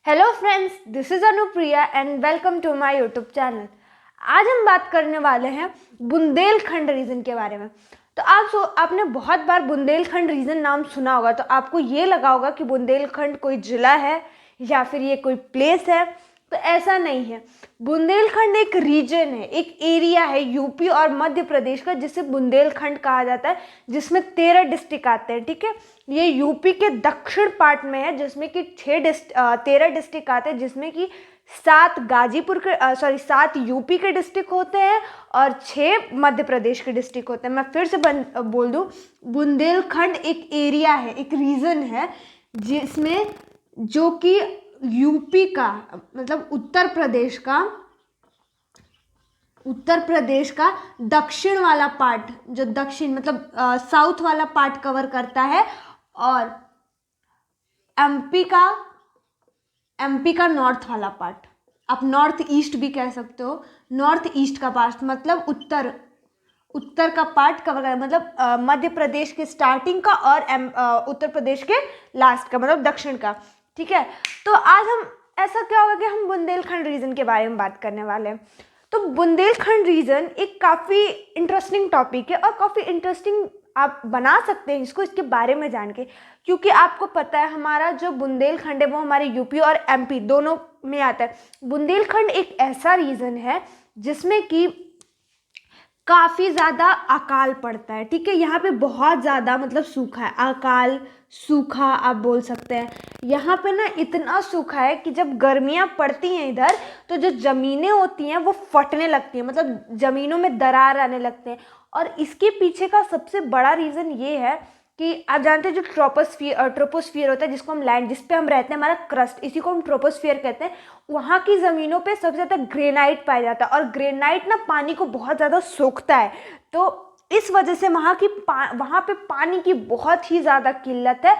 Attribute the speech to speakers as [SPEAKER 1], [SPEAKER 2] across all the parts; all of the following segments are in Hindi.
[SPEAKER 1] Hello friends, this is Anupriya and welcome to my YouTube channel. आज हम बात करने वाले हैं बुंदेलखंड रीजन के बारे में। तो आपने बहुत बार बुंदेलखंड रीजन नाम सुना होगा, तो आपको ये लगा होगा कि बुंदेलखंड कोई जिला है या फिर ये कोई प्लेस है। तो ऐसा नहीं है। बुंदेलखंड एक रीजन है, एक एरिया है यूपी और मध्य प्रदेश का, जिसे बुंदेलखंड कहा जाता है, जिसमें 13 डिस्ट्रिक्ट आते हैं। ठीक है, ये यूपी के दक्षिण पार्ट में है, जिसमें कि 13 डिस्ट्रिक्ट आते हैं, जिसमें कि 7 यूपी के डिस्ट्रिक्ट होते हैं और 6 मध्य प्रदेश के डिस्ट्रिक्ट होते हैं। मैं फिर से बोल दूं, बुंदेलखंड एक एरिया है, एक रीजन है, जिसमें जो कि यूपी का मतलब उत्तर प्रदेश का दक्षिण वाला पार्ट, जो दक्षिण मतलब साउथ वाला पार्ट कवर करता है, और एमपी का नॉर्थ वाला पार्ट, आप नॉर्थ ईस्ट भी कह सकते हो। नॉर्थ ईस्ट का पार्ट मतलब उत्तर का पार्ट कवर कर, मतलब मध्य प्रदेश के स्टार्टिंग का और उत्तर प्रदेश के लास्ट का मतलब दक्षिण का। ठीक है, तो आज हम ऐसा क्या होगा कि हम बुंदेलखंड रीजन के बारे में बात करने वाले हैं। तो बुंदेलखंड रीजन एक काफ़ी इंटरेस्टिंग टॉपिक है और काफ़ी इंटरेस्टिंग आप बना सकते हैं इसको, इसके बारे में जान के, क्योंकि आपको पता है हमारा जो बुंदेलखंड है वो हमारे यूपी और एमपी दोनों में आता है। बुंदेलखंड एक ऐसा रीजन है जिसमें कि काफ़ी ज़्यादा अकाल पड़ता है। ठीक है, यहाँ पे बहुत ज़्यादा मतलब सूखा है, अकाल सूखा आप बोल सकते हैं। यहाँ पे ना इतना सूखा है कि जब गर्मियाँ पड़ती हैं इधर, तो जो ज़मीनें होती हैं वो फटने लगती हैं, मतलब ज़मीनों में दरार आने लगते हैं। और इसके पीछे का सबसे बड़ा रीज़न ये है कि आप जानते हैं जो ट्रोपोस्फियर होता है, जिसको हम लैंड, जिस पे हम रहते हैं, हमारा क्रस्ट, इसी को हम ट्रोपोस्फियर कहते हैं। वहाँ की ज़मीनों पे सबसे ज़्यादा ग्रेनाइट पाया जाता है, और ग्रेनाइट ना पानी को बहुत ज़्यादा सोखता है। तो इस वजह से वहाँ पे पानी की बहुत ही ज़्यादा किल्लत है।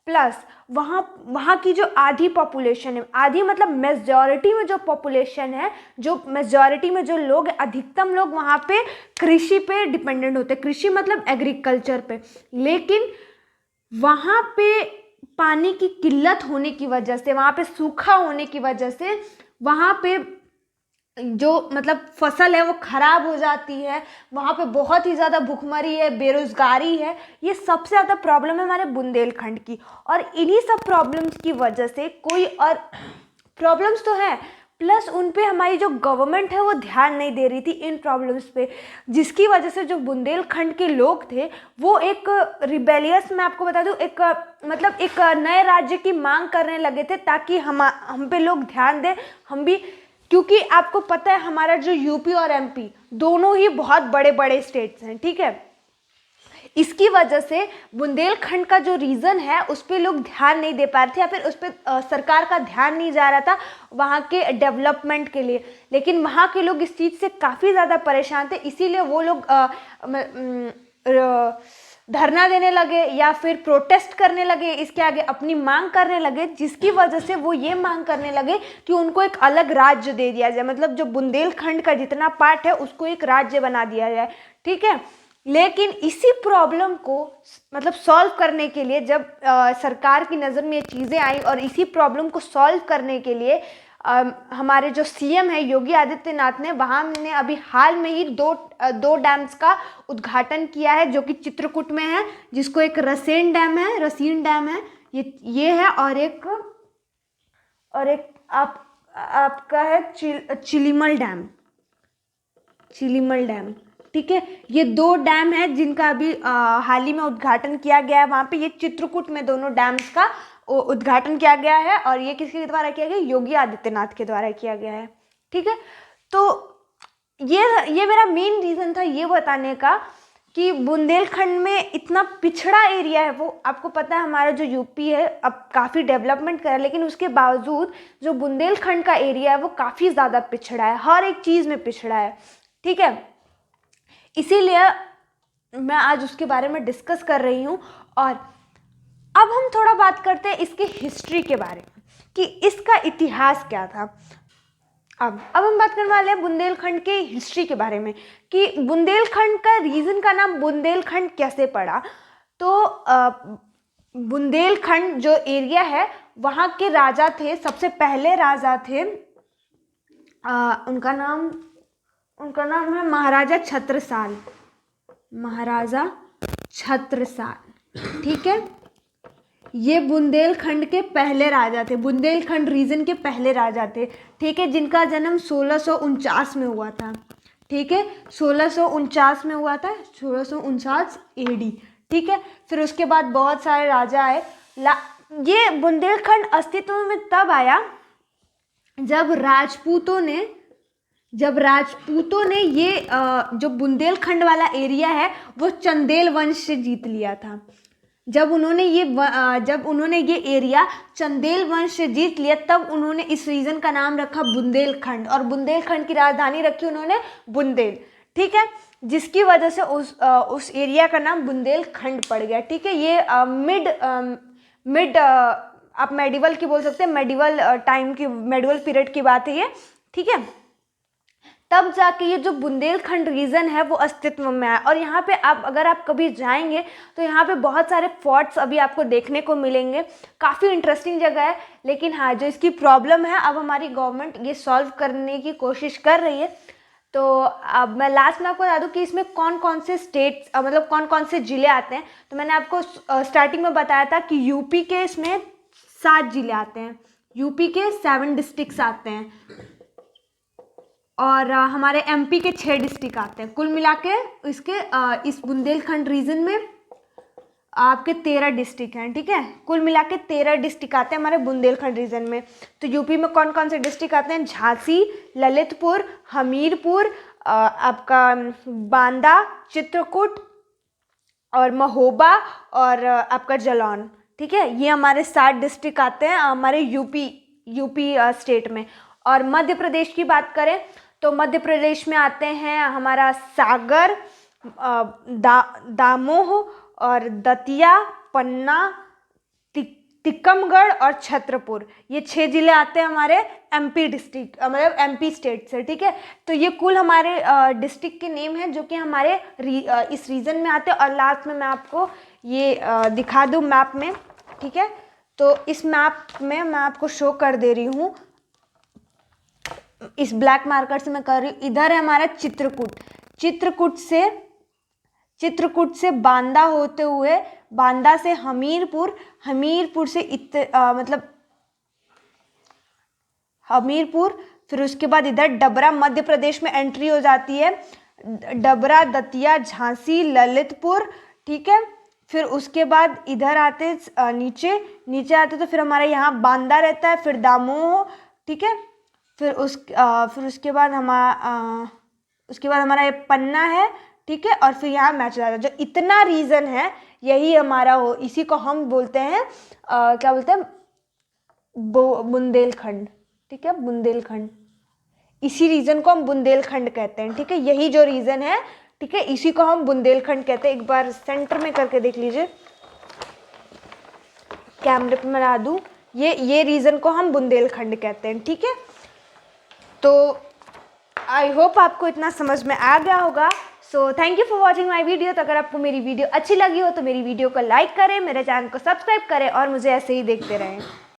[SPEAKER 1] प्लस वहाँ की जो आधी पॉपुलेशन है, आधी मतलब मेजॉरिटी में जो पॉपुलेशन है, जो मेजॉरिटी में जो लोग, अधिकतम लोग वहाँ पे कृषि पे डिपेंडेंट होते हैं। कृषि मतलब एग्रीकल्चर पे। लेकिन वहाँ पे पानी की किल्लत होने की वजह से, वहाँ पे सूखा होने की वजह से, वहाँ पे जो मतलब फसल है वो खराब हो जाती है। वहाँ पे बहुत ही ज़्यादा भुखमरी है, बेरोजगारी है। ये सबसे ज़्यादा प्रॉब्लम है हमारे बुंदेलखंड की। और इन्हीं सब प्रॉब्लम्स की वजह से, कोई और प्रॉब्लम्स तो है, प्लस उन पे हमारी जो गवर्नमेंट है वो ध्यान नहीं दे रही थी इन प्रॉब्लम्स पे, जिसकी वजह से जो बुंदेलखंड के लोग थे वो एक रिबेलियस, मैं आपको बता दूं, एक नए राज्य की मांग करने लगे थे, ताकि हम पे लोग ध्यान दें, हम भी। क्योंकि आपको पता है हमारा जो यूपी और एमपी दोनों ही बहुत बड़े बड़े स्टेट्स हैं। ठीक है, इसकी वजह से बुंदेलखंड का जो रीजन है उस पर लोग ध्यान नहीं दे पा रहे थे, या फिर उस पर सरकार का ध्यान नहीं जा रहा था वहाँ के डेवलपमेंट के लिए। लेकिन वहाँ के लोग इस चीज़ से काफ़ी ज़्यादा परेशान थे, इसीलिए वो लोग धरना देने लगे या फिर प्रोटेस्ट करने लगे, इसके आगे अपनी मांग करने लगे, जिसकी वजह से वो ये मांग करने लगे कि उनको एक अलग राज्य दे दिया जाए, मतलब जो बुंदेलखंड का जितना पार्ट है उसको एक राज्य बना दिया जाए। ठीक है, लेकिन इसी प्रॉब्लम को मतलब सॉल्व करने के लिए, जब सरकार की नज़र में ये चीज़ें आई, और इसी प्रॉब्लम को सॉल्व करने के लिए हमारे जो सीएम है योगी आदित्यनाथ ने, वहाँ ने अभी हाल में ही दो डैम्स का उद्घाटन किया है, जो कि चित्रकूट में है, जिसको एक रसीन डैम है, ये है, और एक आपका है चिलिमल डैम। ठीक है, ये 2 डैम है जिनका अभी हाल ही में उद्घाटन किया गया है। वहाँ पे ये चित्रकूट में दोनों डैम्स का उद्घाटन किया गया है, और ये किसके द्वारा किया गया? योगी आदित्यनाथ के द्वारा किया गया है। ठीक है, तो ये मेरा मेन रीज़न था ये बताने का कि बुंदेलखंड में इतना पिछड़ा एरिया है। वो आपको पता है हमारा जो यूपी है अब काफ़ी डेवलपमेंट करा है, लेकिन उसके बावजूद जो बुंदेलखंड का एरिया है वो काफ़ी ज़्यादा पिछड़ा है, हर एक चीज़ में पिछड़ा है। ठीक है, इसीलिए मैं आज उसके बारे में डिस्कस कर रही हूँ। और अब हम थोड़ा बात करते हैं इसके हिस्ट्री के बारे में, कि इसका इतिहास क्या था। अब हम बात करने वाले हैं बुंदेलखंड के हिस्ट्री के बारे में, कि बुंदेलखंड का रीजन का नाम बुंदेलखंड कैसे पड़ा। तो बुंदेलखंड जो एरिया है वहाँ के राजा थे, सबसे पहले राजा थे, उनका नाम है महाराजा छत्रसाल, महाराजा छत्रसाल। ठीक है, ये बुंदेलखंड के पहले राजा थे, बुंदेलखंड रीजन के पहले राजा थे। ठीक है, जिनका जन्म 1649 में हुआ था। ठीक है, 1649 में हुआ था, 1649 AD। ठीक है, फिर उसके बाद बहुत सारे राजा आए। ये बुंदेलखंड अस्तित्व में तब आया जब राजपूतों ने ये जो बुंदेलखंड वाला एरिया है वो चंदेल वंश से जीत लिया था। जब उन्होंने ये एरिया चंदेल वंश से जीत लिया, तब उन्होंने इस रीजन का नाम रखा बुंदेलखंड, और बुंदेलखंड की राजधानी रखी उन्होंने बुंदेल। ठीक है, जिसकी वजह से उस एरिया का नाम बुंदेलखंड पड़ गया। ठीक है, ये मिड आप मेडिवल की बोल सकते हैं, मेडिवल टाइम की, मेडिवल पीरियड की बात है ये। ठीक है, तब जाके ये जो बुंदेलखंड रीजन है वो अस्तित्व में आया। और यहाँ पे अगर आप कभी जाएंगे तो यहाँ पे बहुत सारे फोर्ट्स अभी आपको देखने को मिलेंगे, काफ़ी इंटरेस्टिंग जगह है। लेकिन हाँ, जो इसकी प्रॉब्लम है, अब हमारी गवर्नमेंट ये सॉल्व करने की कोशिश कर रही है। तो अब मैं लास्ट में आपको बता दूं कि इसमें कौन कौन से स्टेट्स, मतलब कौन कौन से ज़िले आते हैं। तो मैंने आपको स्टार्टिंग में बताया था कि यूपी के इसमें 7 ज़िले आते हैं, यूपी के 7 डिस्ट्रिक्ट्स आते हैं, और हमारे एमपी के 6 डिस्ट्रिक्ट आते हैं। कुल मिला के इस बुंदेलखंड रीजन में आपके 13 डिस्ट्रिक्ट हैं। ठीक है, कुल मिला के 13 डिस्ट्रिक्ट आते हैं हमारे बुंदेलखंड रीजन में। तो यूपी में कौन कौन से डिस्ट्रिक्ट आते हैं? झांसी, ललितपुर, हमीरपुर, आपका बांदा, चित्रकूट और महोबा और आपका जालौन। ठीक है, ये हमारे 7 डिस्ट्रिक्ट आते हैं हमारे यूपी स्टेट में। और मध्य प्रदेश की बात करें तो मध्य प्रदेश में आते हैं हमारा सागर, दामोह और दतिया, पन्ना, टीकमगढ़ और छतरपुर। ये 6 ज़िले आते हैं हमारे एमपी डिस्ट्रिक्ट, मतलब एमपी स्टेट से। ठीक है, तो ये कुल हमारे डिस्ट्रिक्ट के नेम हैं जो कि हमारे इस रीजन में आते हैं। और लास्ट में मैं आपको ये दिखा दूँ मैप में। ठीक है, तो इस मैप में मैं आपको शो कर दे रही हूँ, इस ब्लैक मार्कर से मैं कर रही हूँ। इधर है हमारा चित्रकूट से बांदा होते हुए, बांदा से हमीरपुर, हमीरपुर से मतलब हमीरपुर, फिर उसके बाद इधर डबरा मध्य प्रदेश में एंट्री हो जाती है, डबरा, दतिया, झांसी, ललितपुर। ठीक है, फिर उसके बाद इधर आते नीचे आते तो फिर हमारे यहाँ बांदा रहता है, फिर दामोह। ठीक है, फिर उसके बाद हमारा ये पन्ना है। ठीक है, और फिर यहाँ मैच जाता है। जो इतना रीजन है यही हमारा इसी को हम बोलते हैं क्या बोलते हैं? बुंदेलखंड। ठीक है, बुंदेलखंड, इसी रीजन को हम बुंदेलखंड कहते हैं। ठीक है, यही जो रीजन है, ठीक है, इसी को हम बुंदेलखंड कहते हैं। एक बार सेंटर में करके देख लीजिए, कैमरे पे मैं ला दूँ, ये रीजन को हम बुंदेलखंड कहते हैं। ठीक है, तो आई होप आपको इतना समझ में आ गया होगा। So thank you for watching my video. तो अगर आपको मेरी वीडियो अच्छी लगी हो तो मेरी वीडियो को लाइक करें, मेरे चैनल को सब्सक्राइब करें और मुझे ऐसे ही देखते रहें।